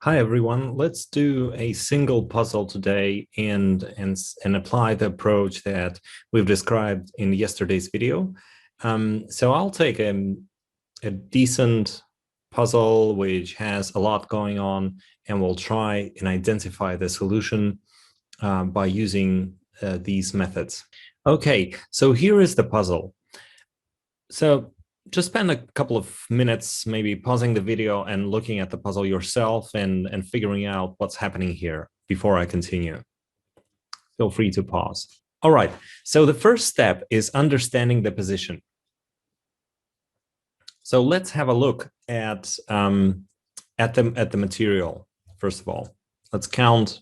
Hi everyone. Let's do a single puzzle today and apply the approach that we've described in yesterday's video. So I'll take a decent puzzle which has a lot going on, and we'll try and identify the solution by using these methods. Okay, so here is the puzzle. So just spend a couple of minutes maybe pausing the video and looking at the puzzle yourself and figuring out what's happening here before I continue. Feel free to pause. All right, so the first step is understanding the position. So let's have a look at the material. First of all, let's count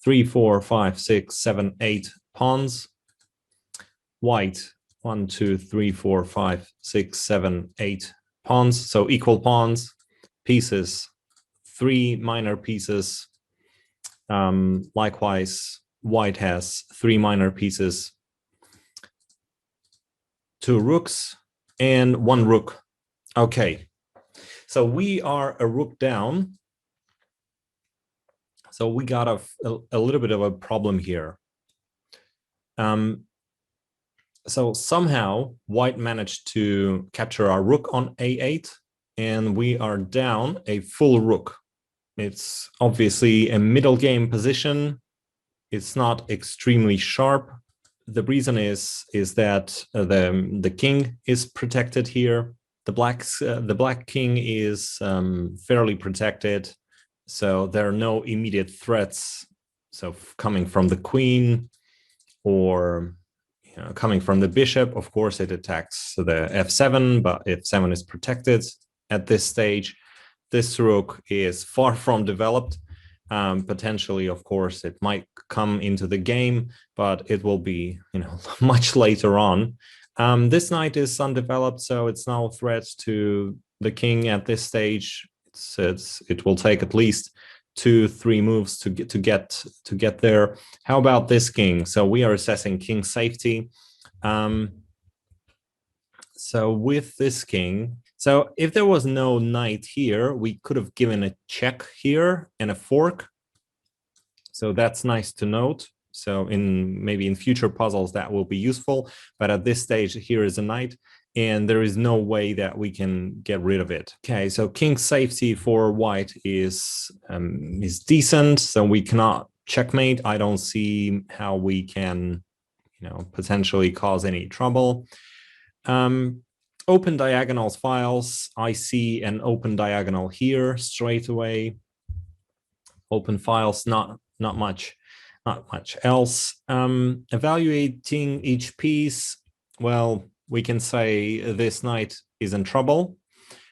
3, 4, 5, 6, 7, 8 pawns. White 1, 2, 3, 4, 5, 6, 7, 8 pawns. So equal pawns, pieces, 3 minor pieces. Likewise, white has 3 minor pieces, 2 rooks, and 1 rook. Okay, so we are a rook down. So we got a little bit of a problem here. So somehow white managed to capture our rook on a8, and we are down a full rook. It's obviously a middle game position. It's not extremely sharp. The reason is that the king is protected here. The black king is fairly protected, so there are no immediate threats. So coming from the queen or coming from the bishop, of course, it attacks the f7, but f7 is protected at this stage. This rook is far from developed. Potentially, of course, it might come into the game, but it will be, much later on. This knight is undeveloped, so it's no threat to the king at this stage. It will take at least 2-3 moves to get there. How about this king? So we are assessing king safety. So with this king, so if there was no knight here, we could have given a check here and a fork. So that's nice to note. So maybe in future puzzles that will be useful, but at this stage here is a knight, and there is no way that we can get rid of it. Okay, so king safety for white is decent, so we cannot checkmate. I don't see how we can, potentially cause any trouble. Open diagonals files. I see an open diagonal here straight away. Open files, not much else. Evaluating each piece. Well, we can say this knight is in trouble.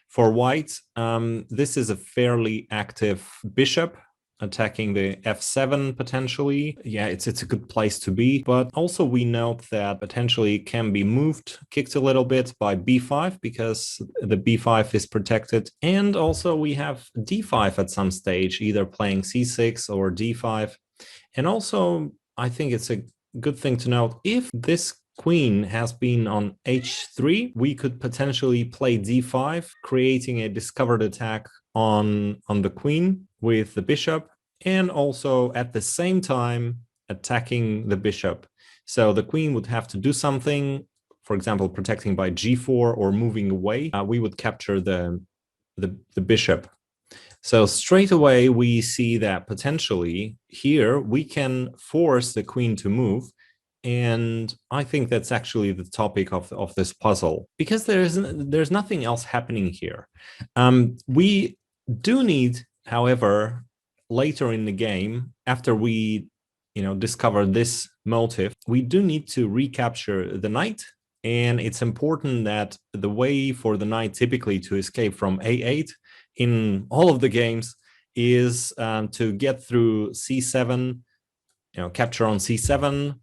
For white, this is a fairly active bishop attacking the f7 potentially. Yeah, it's a good place to be, but also we note that potentially it can be moved, kicked a little bit by b5 because the b5 is protected. And also we have d5 at some stage, either playing c6 or d5. And also I think it's a good thing to note, if this queen has been on h3, we could potentially play d5, creating a discovered attack on the queen with the bishop, and also at the same time attacking the bishop. So the queen would have to do something, for example, protecting by g4 or moving away. We would capture the bishop. So straight away, we see that potentially here we can force the queen to move. And I think that's actually the topic of this puzzle, because there's nothing else happening here. We do need, however, later in the game, after we discover this motive, we do need to recapture the knight. And it's important that the way for the knight typically to escape from a8 in all of the games is to get through c7, capture on c7,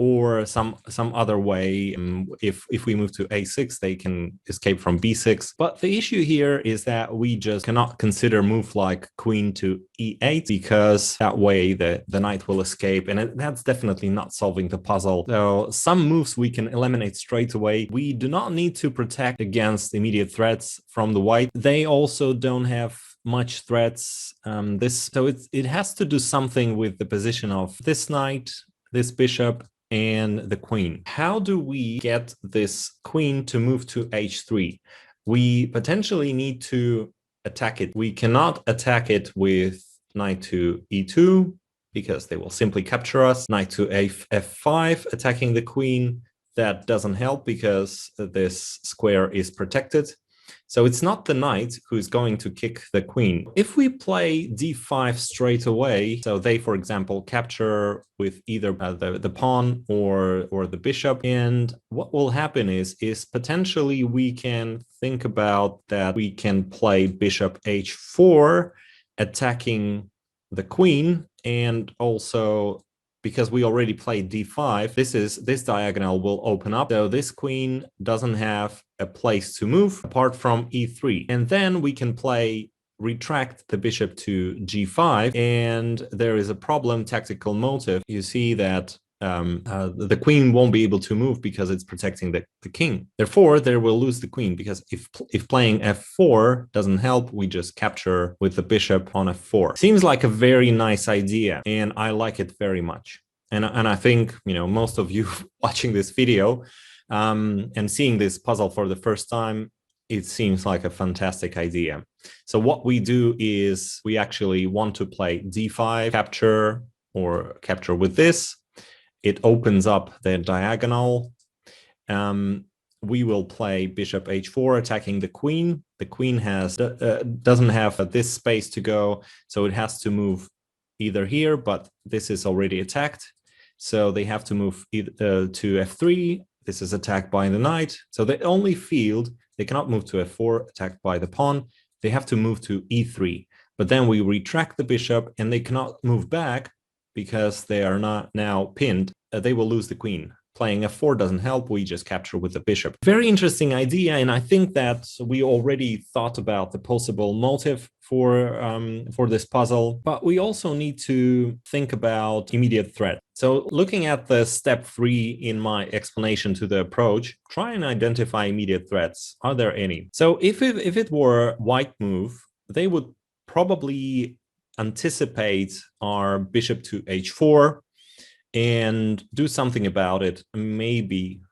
or some other way. If we move to a6, they can escape from b6. But the issue here is that we just cannot consider move like queen to e8, because that way the knight will escape, and that's definitely not solving the puzzle. So some moves we can eliminate straight away. We do not need to protect against immediate threats from the white. They also don't have much threats. It has to do something with the position of this knight, this bishop, and the queen. How do we get this queen to move to h3? We potentially need to attack it. We cannot attack it with knight to e2 because they will simply capture us. Knight to f5, attacking the queen. That doesn't help because this square is protected. So it's not the knight who's going to kick the queen. If we play d5 straight away, so they, for example, capture with either the pawn or the bishop, and what will happen is potentially we can think about that we can play bishop h4, attacking the queen, and also because we already played d5, this diagonal will open up. So this queen doesn't have a place to move apart from e3. And then we can retract the bishop to g5. And there is a problem, tactical motive. You see that the queen won't be able to move because it's protecting the king. Therefore, they will lose the queen because if playing f4 doesn't help, we just capture with the bishop on f4. Seems like a very nice idea, and I like it very much. And I think, you know, most of you watching this video and seeing this puzzle for the first time, it seems like a fantastic idea. So what we do is we actually want to play d5, capture, or capture with this. It opens up the diagonal. We will play bishop h4, attacking the queen. The queen doesn't have this space to go, so it has to move either here, but this is already attacked. So they have to move to f3. This is attacked by the knight. So the only field, they cannot move to f4, attacked by the pawn. They have to move to e3. But then we retract the bishop, and they cannot move back because they are not now pinned. They will lose the queen. Playing f4 doesn't help. We just capture with the bishop. Very interesting idea, and I think that we already thought about the possible motive for this puzzle, but we also need to think about immediate threat. So looking at the step 3 in my explanation to the approach, try and identify immediate threats. Are there any? So if it were white move, they would probably anticipate our bishop to h4 and do something about it. Maybe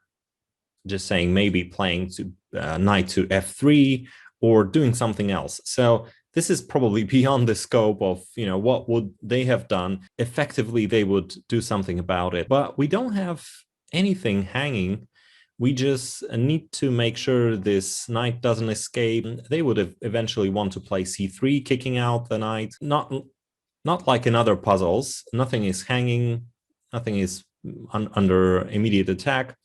just saying, maybe playing to knight to f3 or doing something else. So this is probably beyond the scope of, you know, what would they have done. Effectively, they would do something about it, but we don't have anything hanging. We just need to make sure this knight doesn't escape. They would eventually want to play c3, kicking out the knight. Not like in other puzzles. Nothing is hanging. Nothing is under immediate attack.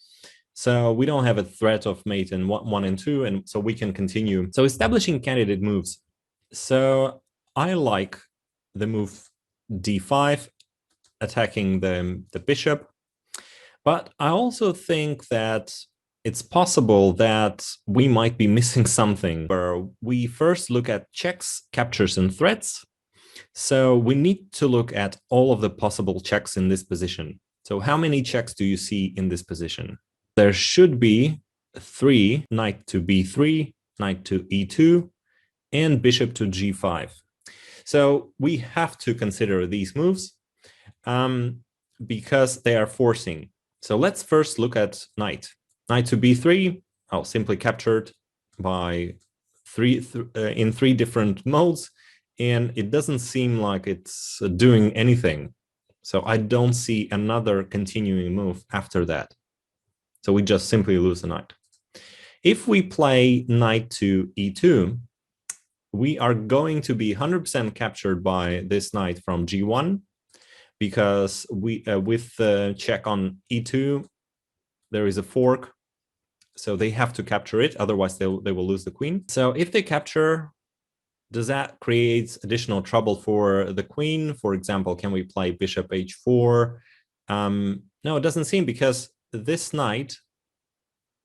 So we don't have a threat of mate in 1 and 2, and so we can continue. So establishing candidate moves. So I like the move d5, attacking the bishop. But I also think that it's possible that we might be missing something, where we first look at checks, captures, and threats. So we need to look at all of the possible checks in this position. So how many checks do you see in this position? There should be 3, knight to b3, knight to e2, and bishop to g5. So we have to consider these moves because they are forcing. So let's first look at knight. Knight to b3, simply captured by in 3 different modes, and it doesn't seem like it's doing anything. So I don't see another continuing move after that. So we just simply lose the knight. If we play knight to e2, we are going to be 100% captured by this knight from g1, because we with the check on e2, there is a fork. So they have to capture it, otherwise they will lose the queen. So if they capture, does that create additional trouble for the queen? For example, can we play bishop h4? No, it doesn't seem, because this knight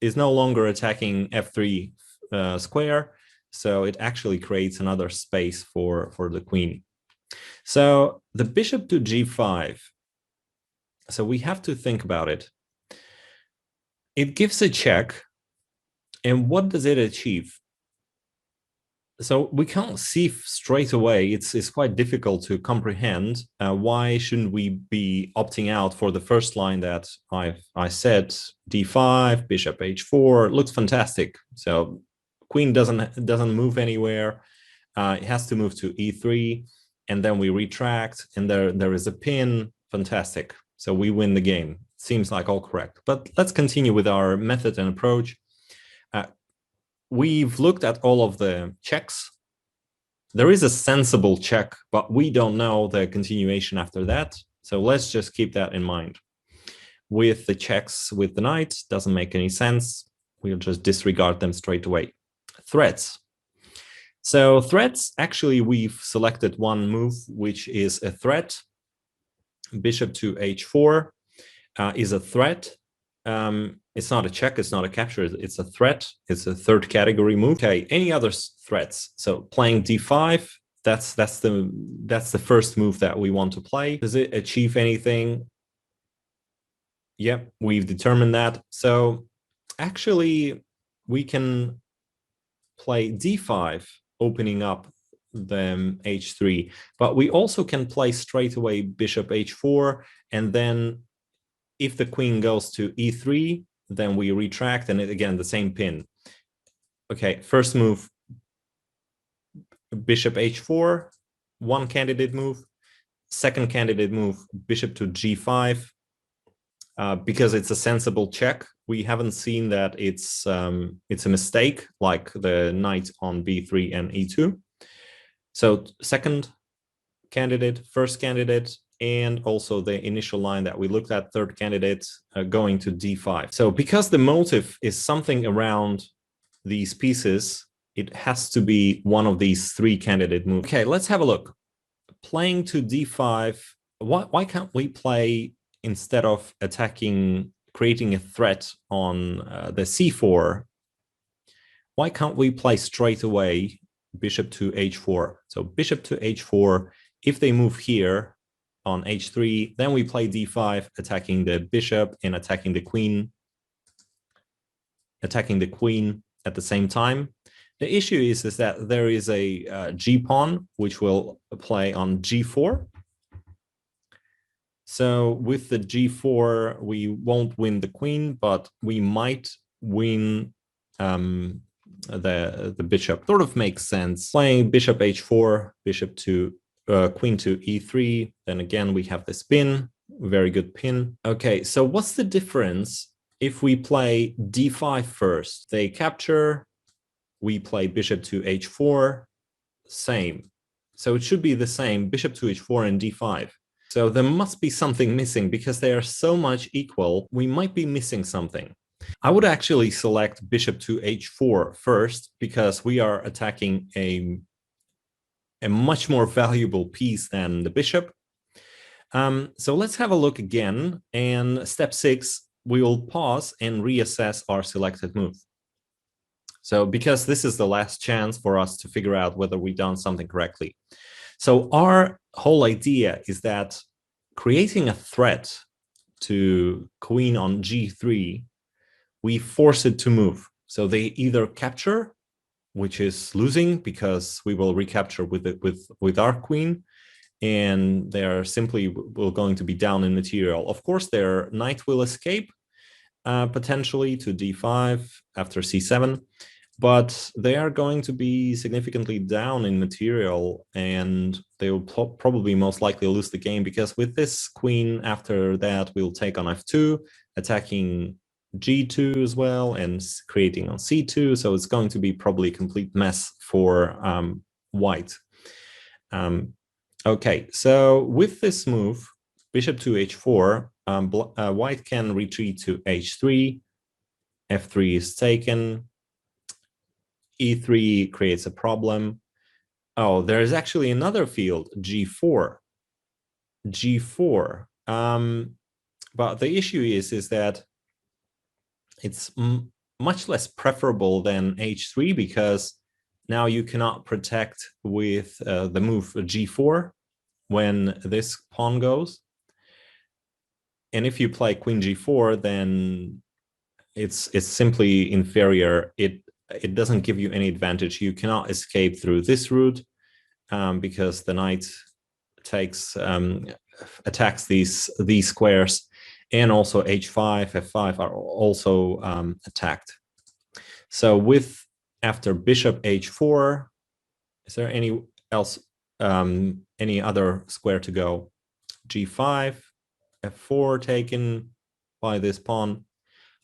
is no longer attacking f3 square. So it actually creates another space for the queen. So the bishop to g5. So we have to think about it. It gives a check. And what does it achieve? So we can't see straight away. It's quite difficult to comprehend. Why shouldn't we be opting out for the first line that I said? D5, bishop h4 looks fantastic. So queen doesn't move anywhere. It has to move to e3, and then we retract, and there is a pin. Fantastic. So we win the game. Seems like all correct. But let's continue with our method and approach. We've looked at all of the checks. There is a sensible check, but we don't know the continuation after that. So let's just keep that in mind. With the checks with the knight, doesn't make any sense. We'll just disregard them straight away. Threats. So threats, actually, we've selected one move, which is a threat. Bishop to h4 is a threat. It's not a check, it's not a capture, it's a threat. It's a third category move. Okay, any other threats? So playing d5, that's the first move that we want to play. Does it achieve anything? Yep, we've determined that. So actually, we can play d5, opening up the h3, but we also can play straight away bishop h4, and then if the queen goes to e3, then we retract, and again, the same pin. Okay, first move, bishop h4, one candidate move. Second candidate move, bishop to g5. Because it's a sensible check, we haven't seen that it's a mistake, like the knight on b3 and e2. So second candidate, first candidate, and also the initial line that we looked at, third candidate, going to d5. So because the motive is something around these pieces, it has to be one of these three candidate moves. Okay, let's have a look. Playing to d5, why can't we play, instead of attacking, creating a threat on the c4, why can't we play straight away bishop to h4? So bishop to h4, if they move here on h3, then we play d5, attacking the bishop and attacking the queen at the same time. The issue is that there is a g pawn which will play on g4. So with the g4, we won't win the queen, but we might win the bishop. Sort of makes sense. Playing bishop h4, bishop to queen to e3. Then again, we have this pin, very good pin. Okay, so what's the difference if we play d5 first? They capture, we play bishop to h4, same. So it should be the same, bishop to h4 and d5. So there must be something missing because they are so much equal. We might be missing something. I would actually select bishop to h4 first because we are attacking a much more valuable piece than the bishop. So let's have a look again. And step 6, we will pause and reassess our selected move. So because this is the last chance for us to figure out whether we've done something correctly. So our whole idea is that creating a threat to queen on g3, we force it to move. So they either capture, which is losing because we will recapture with our queen, and they're simply going to be down in material. Of course, their knight will escape potentially to d5 after c7, but they are going to be significantly down in material, and they will probably most likely lose the game, because with this queen after that, we'll take on f2, attacking g2 as well, and creating on c2. So it's going to be probably a complete mess for white. Okay, so with this move, bishop to h4, white can retreat to h3, f3 is taken, e3 creates a problem. Oh, there is actually another field, g4. But the issue is that it's much less preferable than h3, because now you cannot protect with the move g4 when this pawn goes. And if you play queen g4, then it's simply inferior. It it doesn't give you any advantage. You cannot escape through this route because the knight attacks these squares, and also h5, f5 are also attacked. So after bishop h4, is there any other square to go? g5, f4 taken by this pawn.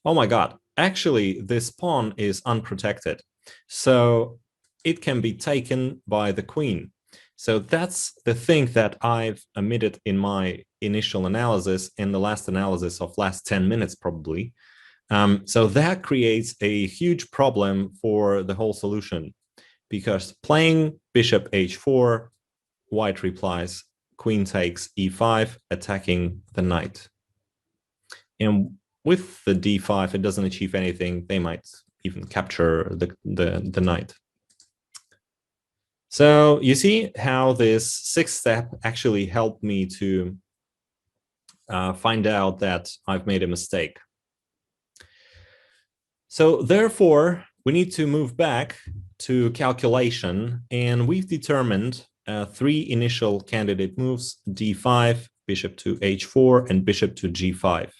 Oh my God, actually this pawn is unprotected. So it can be taken by the queen. So that's the thing that I've omitted in my initial analysis, in the last analysis of last 10 minutes probably. So that creates a huge problem for the whole solution, because playing bishop h4, white replies, queen takes e5, attacking the knight. And with the d5, it doesn't achieve anything. They might even capture the knight. So you see how this sixth step actually helped me to find out that I've made a mistake. So therefore, we need to move back to calculation, and we've determined 3 initial candidate moves: d5, bishop to h4, and bishop to g5.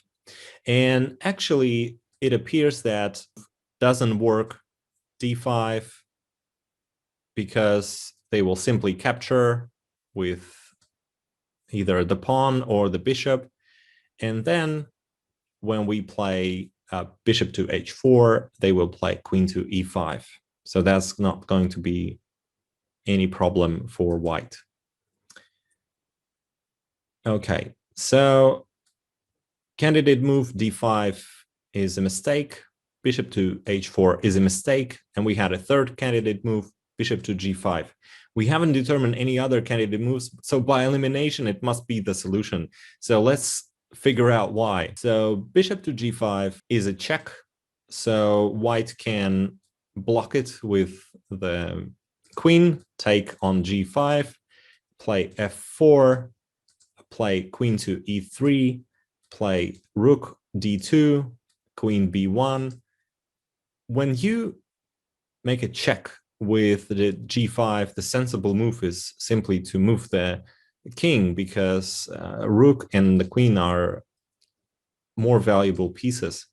And actually, it appears that doesn't work d5 because they will simply capture with either the pawn or the bishop. And then when we play bishop to h4, they will play queen to e5. So that's not going to be any problem for white. Okay, so candidate move d5 is a mistake. Bishop to h4 is a mistake. And we had a third candidate move, bishop to g5. We haven't determined any other candidate moves. So by elimination, it must be the solution. So let's figure out why. So bishop to g5 is a check. So white can block it with the queen, take on g5, play f4, play queen to e3, play rook d2, queen b1. When you make a check with the g5, the sensible move is simply to move the king, because rook and the queen are more valuable pieces.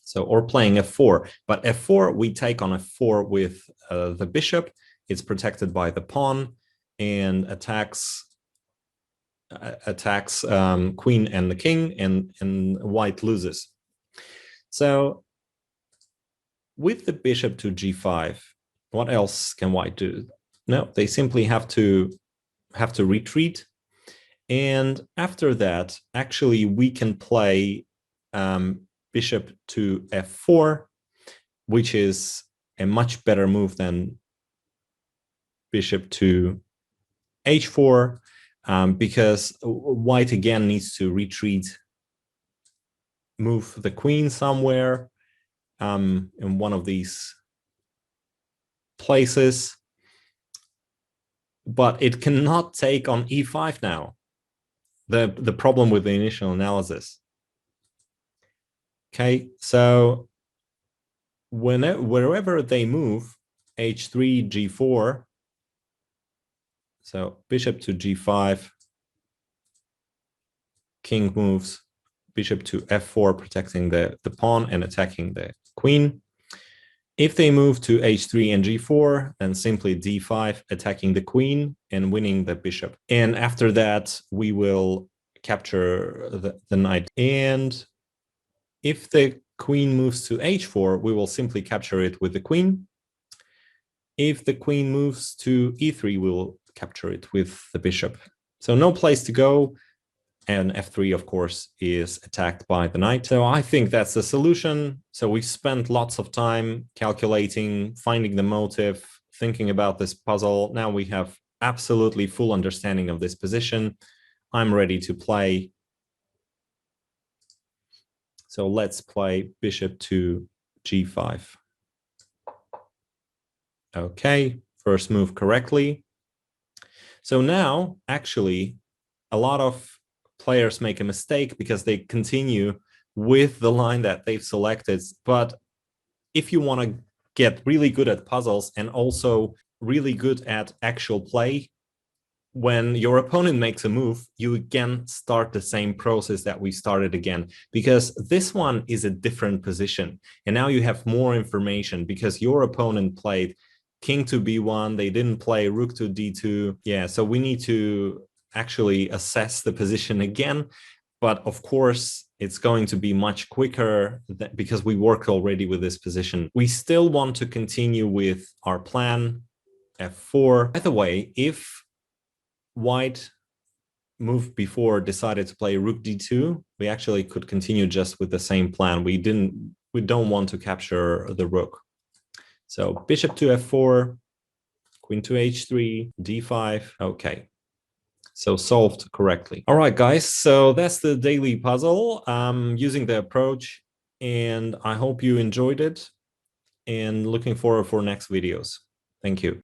So, or playing f4, but f4, we take on f4 with the bishop. It's protected by the pawn and attacks queen and the king, and white loses. So with the bishop to g5, what else can white do? No, they simply have to retreat. And after that, actually, we can play bishop to f4, which is a much better move than bishop to h4, because white again needs to retreat, move the queen somewhere in one of these places, but it cannot take on e5 now. The problem with the initial analysis. Okay, so wherever they move, h3, g4, so bishop to g5, king moves, bishop to f4, protecting the pawn and attacking the queen. If they move to h3 and g4, then simply d5, attacking the queen and winning the bishop. And after that, we will capture the knight. And if the queen moves to h4, we will simply capture it with the queen. If the queen moves to e3, we will capture it with the bishop. So no place to go. And f3, of course, is attacked by the knight. So I think that's the solution. So we spent lots of time calculating, finding the motive, thinking about this puzzle. Now we have absolutely full understanding of this position. I'm ready to play. So let's play bishop to g5. Okay, first move correctly. So now, actually, a lot of players make a mistake because they continue with the line that they've selected. But if you want to get really good at puzzles and also really good at actual play, when your opponent makes a move, you again start the same process that we started again, because this one is a different position. And now you have more information because your opponent played king to b1, they didn't play rook to d2. Yeah, so we need to actually assess the position again. But of course, it's going to be much quicker because we worked already with this position. We still want to continue with our plan, f4. By the way, if white moved before decided to play rook d2, we actually could continue just with the same plan. We don't want to capture the rook. So bishop to f4, queen to h3, d5. Okay, so solved correctly. All right, guys, so that's the daily puzzle using the approach, and I hope you enjoyed it, and looking forward for next videos. Thank you.